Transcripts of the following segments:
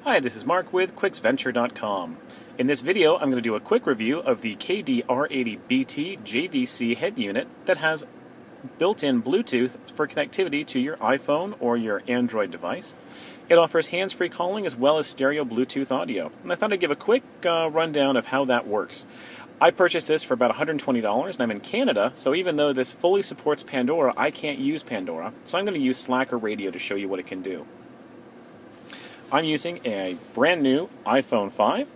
Hi, this is Mark with QuicksVenture.com. In this video, I'm going to do a quick review of the KD-R80BT JVC head unit that has built-in Bluetooth for connectivity to your iPhone or your Android device. It offers hands-free calling as well as stereo Bluetooth audio. And I thought I'd give a quick rundown of how that works. I purchased this for about $120, and I'm in Canada, so even though this fully supports Pandora, I can't use Pandora. So I'm going to use Slacker Radio to show you what it can do. I'm using a brand new iPhone 5,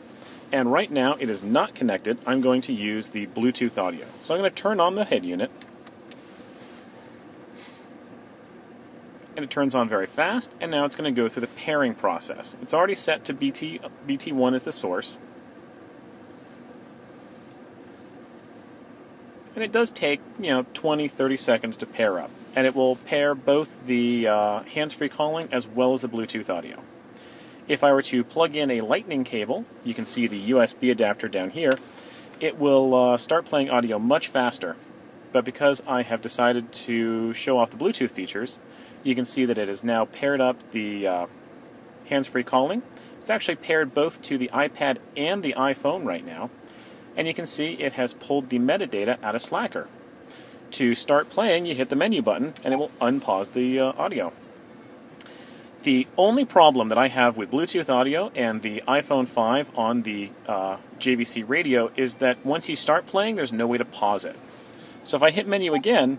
and right now it is not connected. I'm going to use the Bluetooth audio. So I'm going to turn on the head unit, and it turns on very fast, and now it's going to go through the pairing process. It's already set to BT1 as the source, and it does take 20-30 seconds to pair up, and it will pair both the hands-free calling as well as the Bluetooth audio. If I were to plug in a lightning cable, you can see the USB adapter down here, it will start playing audio much faster. But because I have decided to show off the Bluetooth features, you can see that it has now paired up the hands-free calling. It's actually paired both to the iPad and the iPhone right now. And you can see it has pulled the metadata out of Slacker. To start playing, you hit the menu button and it will unpause the audio. The only problem that I have with Bluetooth audio and the iPhone 5 on the JVC radio is that once you start playing, there's no way to pause it. So if I hit menu again,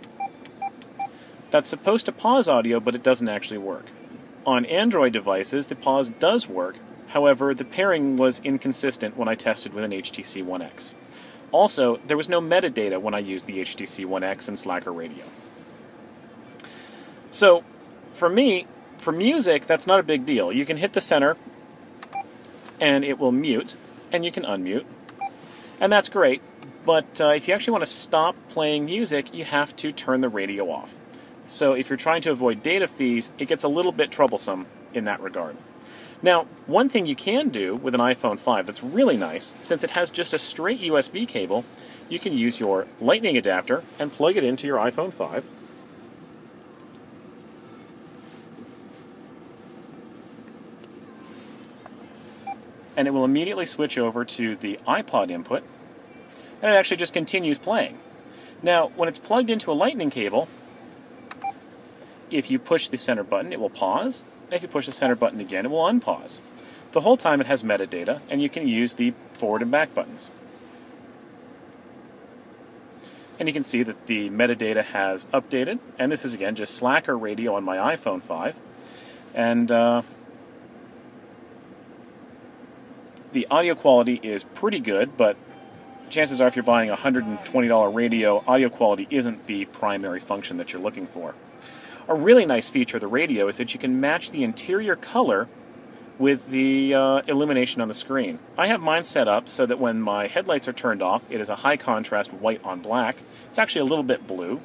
that's supposed to pause audio, but it doesn't actually work. On Android devices, the pause does work. However, the pairing was inconsistent when I tested with an HTC One X. Also, there was no metadata when I used the HTC One X and Slacker Radio. So, for me, for music, that's not a big deal. You can hit the center, and it will mute, and you can unmute, and that's great. But if you actually want to stop playing music, you have to turn the radio off. So if you're trying to avoid data fees, it gets a little bit troublesome in that regard. Now, one thing you can do with an iPhone 5 that's really nice, since it has just a straight USB cable, you can use your lightning adapter and plug it into your iPhone 5. And it will immediately switch over to the iPod input, and it actually just continues playing. Now, when it's plugged into a lightning cable, if you push the center button, it will pause, and if you push the center button again, it will unpause. The whole time it has metadata, and you can use the forward and back buttons. And you can see that the metadata has updated, and this is again just Slacker Radio on my iPhone 5. And the audio quality is pretty good, but chances are if you're buying a $120 radio, audio quality isn't the primary function that you're looking for. A really nice feature of the radio is that you can match the interior color with the illumination on the screen. I have mine set up so that when my headlights are turned off, it is a high contrast white on black. It's actually a little bit blue.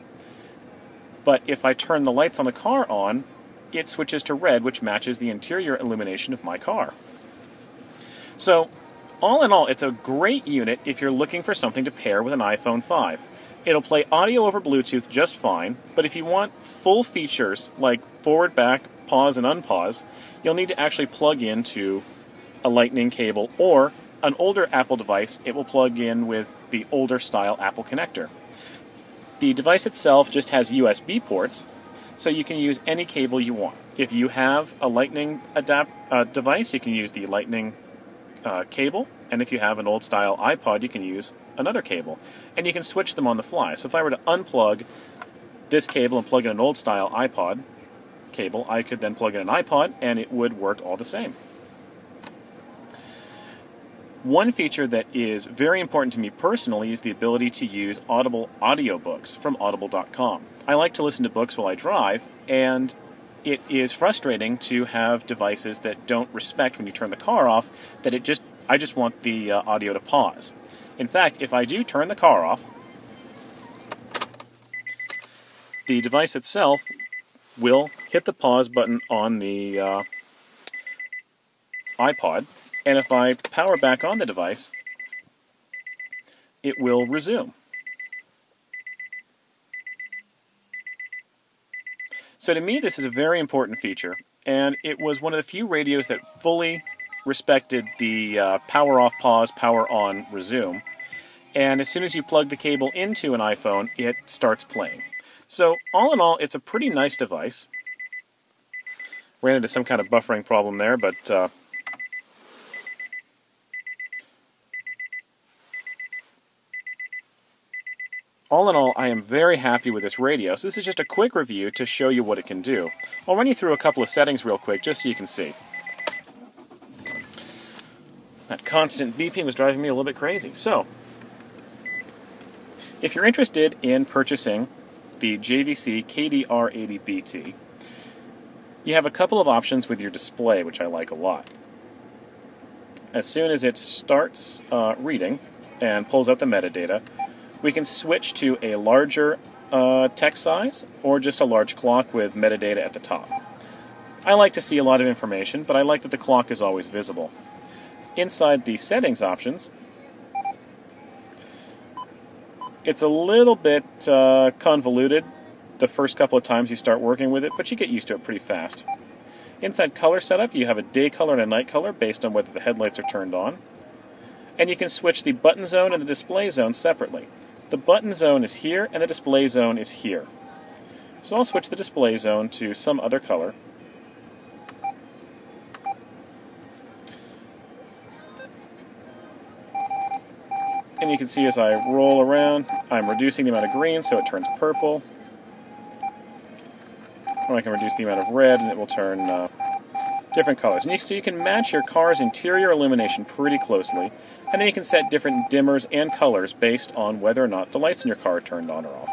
But if I turn the lights on the car on, it switches to red, which matches the interior illumination of my car. So, all in all, it's a great unit if you're looking for something to pair with an iPhone 5. It'll play audio over Bluetooth just fine, but if you want full features like forward, back, pause, and unpause, you'll need to actually plug into a lightning cable or an older Apple device. It will plug in with the older style Apple connector. The device itself just has USB ports, so you can use any cable you want. If you have a lightning device, you can use the lightning cable, and if you have an old style iPod, you can use another cable, and you can switch them on the fly. So if I were to unplug this cable and plug in an old style iPod cable, I could then plug in an iPod and it would work all the same. One feature that is very important to me personally is the ability to use Audible audiobooks from audible.com. I like to listen to books while I drive, and it is frustrating to have devices that don't respect when you turn the car off, that I just want the audio to pause. In fact, if I do turn the car off, the device itself will hit the pause button on the iPod, and if I power back on the device, it will resume. So to me, this is a very important feature, and it was one of the few radios that fully respected the power off, pause, power on, resume. And as soon as you plug the cable into an iPhone, it starts playing. So all in all, it's a pretty nice device. Ran into some kind of buffering problem there, but all in all, I am very happy with this radio. So this is just a quick review to show you what it can do. I'll run you through a couple of settings real quick, just so you can see. That constant beeping was driving me a little bit crazy. So, if you're interested in purchasing the JVC KD-R80BT, you have a couple of options with your display, which I like a lot. As soon as it starts reading and pulls out the metadata, we can switch to a larger text size or just a large clock with metadata at the top. I like to see a lot of information, but I like that the clock is always visible. Inside the settings options, it's a little bit convoluted the first couple of times you start working with it, but you get used to it pretty fast. Inside color setup, you have a day color and a night color based on whether the headlights are turned on. And you can switch the button zone and the display zone separately. The button zone is here and the display zone is here. So I'll switch the display zone to some other color. And you can see as I roll around, I'm reducing the amount of green so it turns purple. Or I can reduce the amount of red and it will turn different colors. And so you can match your car's interior illumination pretty closely. And then you can set different dimmers and colors based on whether or not the lights in your car are turned on or off.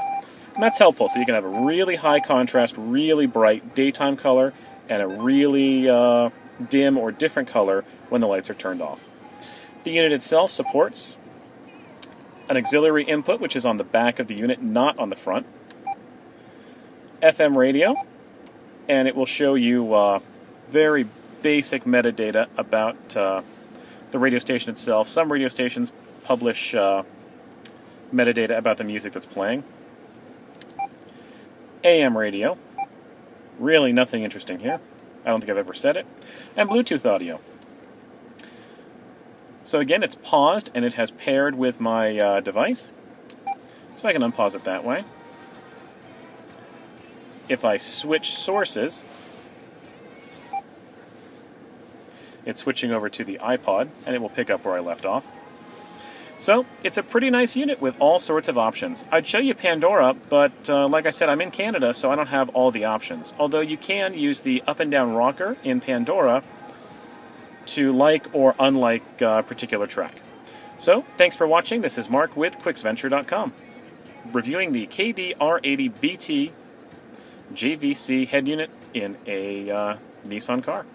And that's helpful, so you can have a really high contrast, really bright daytime color, and a really dim or different color when the lights are turned off. The unit itself supports an auxiliary input, which is on the back of the unit, not on the front. FM radio, and it will show you very basic metadata about the radio station itself. Some radio stations publish metadata about the music that's playing. AM radio, really nothing interesting here. I don't think I've ever said it. And Bluetooth audio. So again, it's paused and it has paired with my device. So I can unpause it that way. If I switch sources, it's switching over to the iPod, and it will pick up where I left off. So, it's a pretty nice unit with all sorts of options. I'd show you Pandora, but like I said, I'm in Canada, so I don't have all the options. Although you can use the up and down rocker in Pandora to like or unlike a particular track. So, thanks for watching. This is Mark with QuicksVenture.com, reviewing the KD-R80BT JVC head unit in a Nissan car.